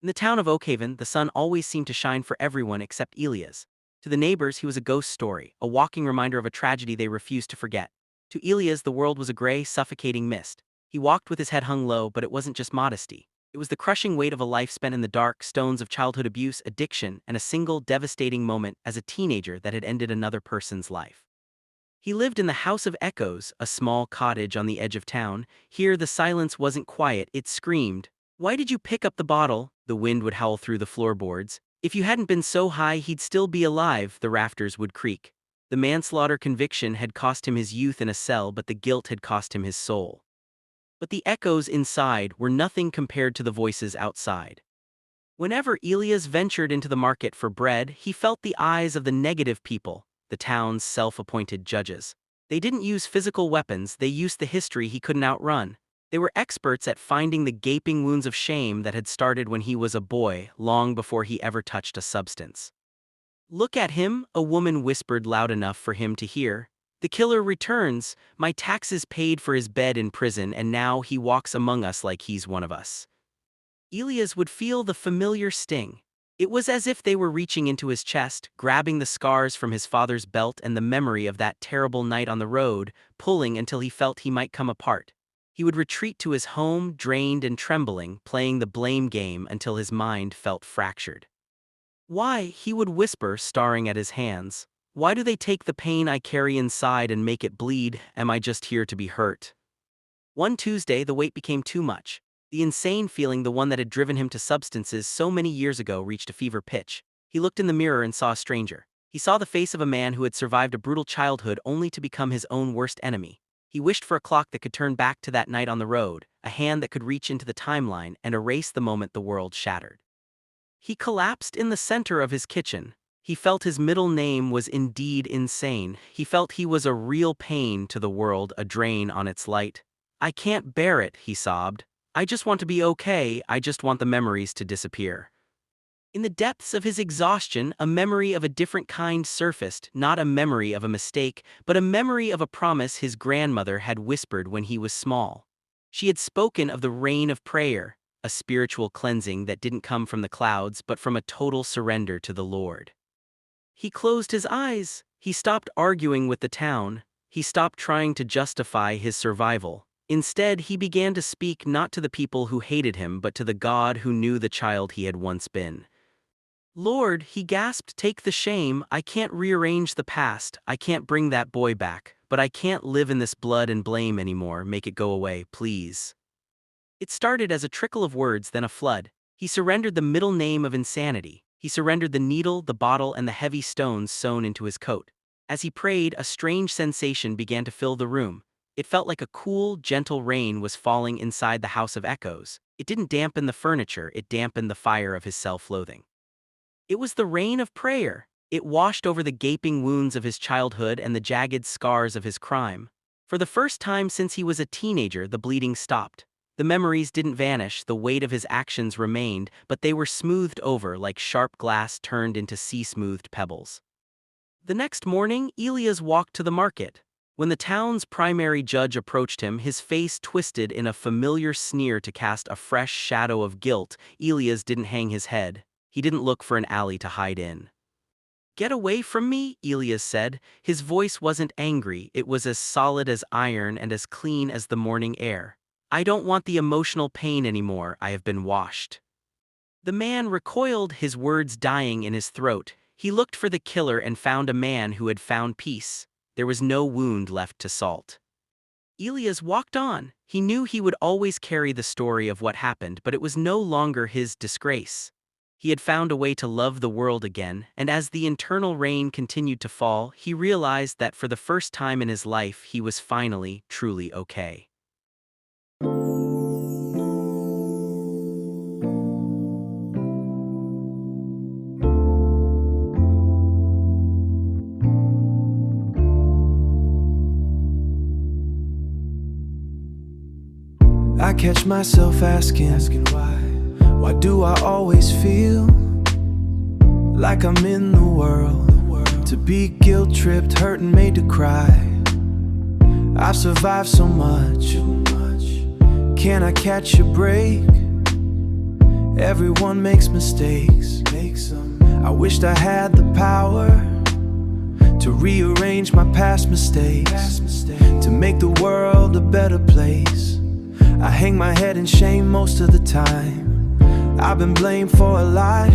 In the town of Oakhaven, the sun always seemed to shine for everyone except Elias. To the neighbors, he was a ghost story, a walking reminder of a tragedy they refused to forget. To Elias, the world was a gray, suffocating mist. He walked with his head hung low, but it wasn't just modesty. It was the crushing weight of a life spent in the dark stones of childhood abuse, addiction, and a single devastating moment as a teenager that had ended another person's life. He lived in the House of Echoes, a small cottage on the edge of town. Here the silence wasn't quiet, it screamed. "Why did you pick up the bottle?" The wind would howl through the floorboards. "If you hadn't been so high, he'd still be alive," the rafters would creak. The manslaughter conviction had cost him his youth in a cell, but the guilt had cost him his soul. But the echoes inside were nothing compared to the voices outside. Whenever Elias ventured into the market for bread, he felt the eyes of the negative people, the town's self-appointed judges. They didn't use physical weapons, they used the history he couldn't outrun. They were experts at finding the gaping wounds of shame that had started when he was a boy, long before he ever touched a substance. "Look at him," a woman whispered loud enough for him to hear. "The killer returns, my taxes paid for his bed in prison, and now he walks among us like he's one of us." Elias would feel the familiar sting. It was as if they were reaching into his chest, grabbing the scars from his father's belt and the memory of that terrible night on the road, pulling until he felt he might come apart. He would retreat to his home, drained and trembling, playing the blame game until his mind felt fractured. "Why," he would whisper, staring at his hands, "why do they take the pain I carry inside and make it bleed? Am I just here to be hurt?" One Tuesday, the weight became too much. The insane feeling, the one that had driven him to substances so many years ago, reached a fever pitch. He looked in the mirror and saw a stranger. He saw the face of a man who had survived a brutal childhood only to become his own worst enemy. He wished for a clock that could turn back to that night on the road, a hand that could reach into the timeline and erase the moment the world shattered. He collapsed in the center of his kitchen. He felt his middle name was indeed insane. He felt he was a real pain to the world, a drain on its light. "I can't bear it," he sobbed. "I just want to be okay, I just want the memories to disappear." In the depths of his exhaustion, a memory of a different kind surfaced, not a memory of a mistake, but a memory of a promise his grandmother had whispered when he was small. She had spoken of the rain of prayer, a spiritual cleansing that didn't come from the clouds but from a total surrender to the Lord. He closed his eyes. He stopped arguing with the town. He stopped trying to justify his survival. Instead, he began to speak not to the people who hated him but to the God who knew the child he had once been. "Lord," he gasped, "take the shame. I can't rearrange the past. I can't bring that boy back. But I can't live in this blood and blame anymore. Make it go away, please." It started as a trickle of words, then a flood. He surrendered the middle name of insanity. He surrendered the needle, the bottle, and the heavy stones sewn into his coat. As he prayed, a strange sensation began to fill the room. It felt like a cool, gentle rain was falling inside the House of Echoes. It didn't dampen the furniture, it dampened the fire of his self-loathing. It was the rain of prayer. It washed over the gaping wounds of his childhood and the jagged scars of his crime. For the first time since he was a teenager, the bleeding stopped. The memories didn't vanish, the weight of his actions remained, but they were smoothed over like sharp glass turned into sea-smoothed pebbles. The next morning, Elias walked to the market. When the town's primary judge approached him, his face twisted in a familiar sneer to cast a fresh shadow of guilt. Elias didn't hang his head. He didn't look for an alley to hide in. "Get away from me," Elias said. His voice wasn't angry, it was as solid as iron and as clean as the morning air. "I don't want the emotional pain anymore, I have been washed." The man recoiled, his words dying in his throat. He looked for the killer and found a man who had found peace. There was no wound left to salt. Elias walked on. He knew he would always carry the story of what happened, but it was no longer his disgrace. He had found a way to love the world again, and as the internal rain continued to fall, he realized that for the first time in his life he was finally, truly okay. I catch myself asking why do I always feel like I'm in the world to be guilt-tripped, hurt and made to cry? I've survived so much. Can I catch a break Everyone makes mistakes. I wished I had the power to rearrange my past mistakes, to make the world a better place. I hang my head in shame most of the time. I've been blamed for a lot.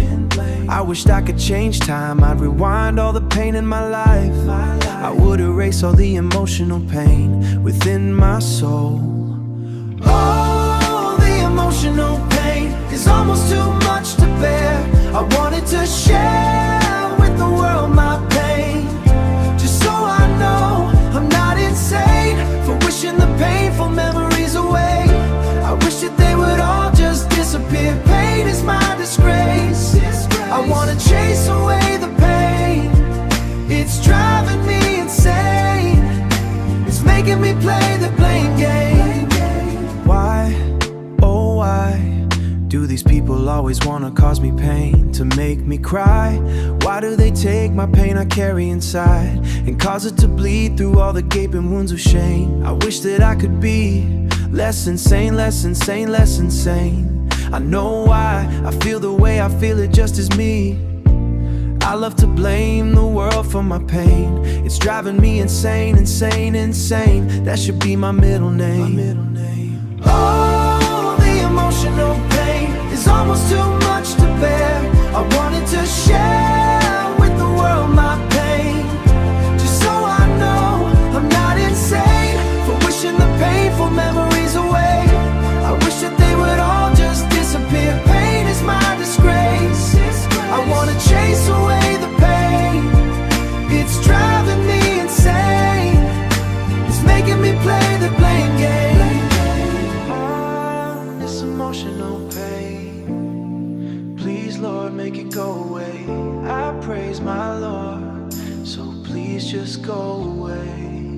I wished I could change time. I'd rewind all the pain in my life. I would erase all the emotional pain within my soul. Oh, the emotional pain is almost too much to bear. I wanted to share with the world my pain, just so I know I'm not insane for wishing the painful memories away. I wish that they would all just disappear. Pain is my disgrace. I wanna chase away the pain. It's driving me insane. It's making me play the blame game. Why, oh why, do these people always wanna cause me pain, to make me cry? Why do they take my pain I carry inside and cause it to bleed through all the gaping wounds of shame? I wish that I could be less insane, less insane, less insane. I know why I feel the way I feel, it just is me. I love to blame the world for my pain. It's driving me insane, insane, insane. That should be my middle name. Oh, the emotional pain is almost too much to bear. I wanted to share with the world my pain, just so I know I'm not insane for wishing the painful memories away. I wish that they would all just disappear. Pain is my disgrace. I wanna chase away the pain. It's driving me insane. It's making me play the blame game. Oh, this emotional pain, please Lord make it go away. I praise my Lord, so please just go away.